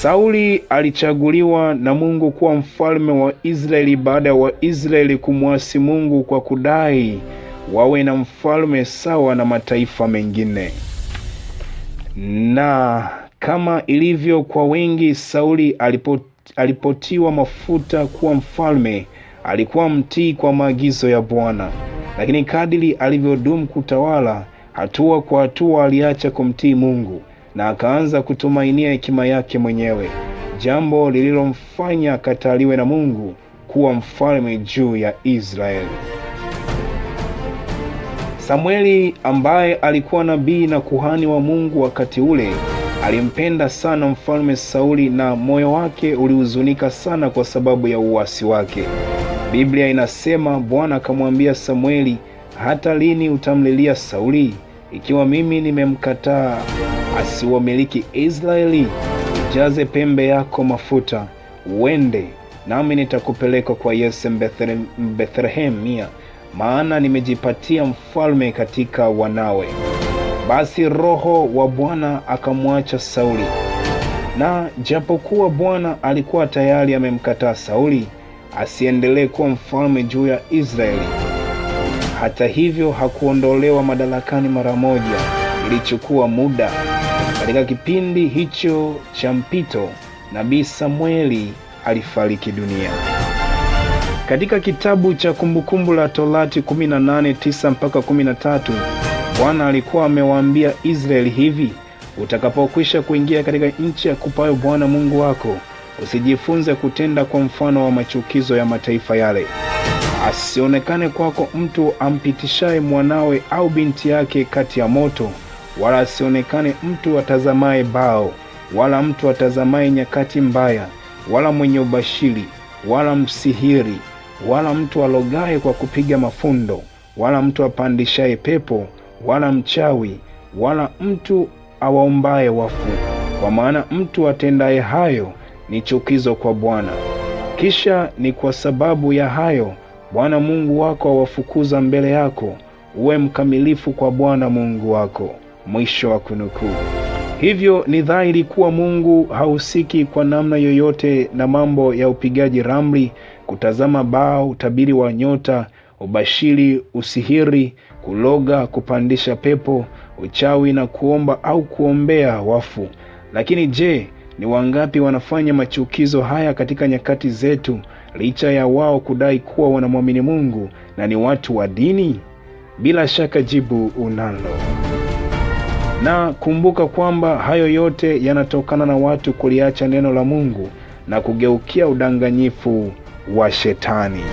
Sauli alichaguliwa na Mungu kuwa mfalme wa Israeli baada ya Waisraeli kumwasi Mungu kwa kudai wawe na mfalme sawa na mataifa mengine. Na kama ilivyo kwa wengi, Sauli alipotiwa mafuta kuwa mfalme, alikuwa mtii kwa maagizo ya Bwana. Lakini kadiri alivyodumu kutawala, hatua kwa hatua aliacha kumtii Mungu na akaanza kutumainia hekima yake mwenyewe, jambo lililomfanya akataliwe na Mungu kuwa mfalme juu ya Israeli. Samueli, ambaye alikuwa nabii na kuhani wa Mungu wakati ule, alimpenda sana mfalme Sauli na moyo wake ulihuzunika sana kwa sababu ya uasi wake. Biblia inasema Bwana akamwambia Samueli, hata lini utamlilia Sauli, ikiwa mimi nimemkataa asiwamiliki Israeli? Jaze pembe yako mafuta, uende, nami nitakupeleka kwa Yese Bethlehemia, maana nimejipatia mfalme katika wanawe. Basi Roho wa Bwana akamwacha Sauli. Na japokuwa Bwana alikuwa tayari amemkataa Sauli asiendelee kuwa mfalme juu ya Israeli, hata hivyo hakuondolewa madarakani mara moja. Ilichukua muda. Katika kipindi hicho cha mpito, nabii Samueli alifariki dunia. Katika kitabu cha Kumbukumbu la Torati 18:9-13, Bwana alikuwa amewaambia Israeli hivi: utakapokwisha kuingia katika nchi ya kupayo Bwana Mungu wako, usijifunze kutenda kwa mfano wa machukizo ya mataifa yale. Asionekane kwako mtu ampitishaye mwanawe au binti yake kati ya moto, wala asionekane mtu atazamaye bao, wala mtu atazamaye nyakati mbaya, wala mwenye ubashiri, wala msihiri, wala mtu alogaye kwa kupiga mafundo, wala mtu apandishaye pepo, wala mchawi, wala mtu awaombaye wafu, kwa maana mtu atendaye hayo ni chukizo kwa Bwana. Kisha ni kwa sababu ya hayo Bwana Mungu wako awafukuza mbele yako. Uwe mkamilifu kwa Bwana Mungu wako. Mwisho wa kunukuu. Hivyo ni dhahiri kuwa Mungu hahusiki kwa namna yoyote na mambo ya upigaji ramli, kutazama bao, utabiri wa nyota, ubashiri, usihiri, kuloga, kupandisha pepo, uchawi na kuomba au kuombea wafu. Lakini je, ni wangapi wanafanya machukizo haya katika nyakati zetu, licha ya wao kudai kuwa wanamwamini Mungu na ni watu wa dini? Bila shaka jibu unalo. Na kumbuka kwamba hayo yote yanatokana na watu kuliacha neno la Mungu na kugeukia udanganyifu wa Shetani.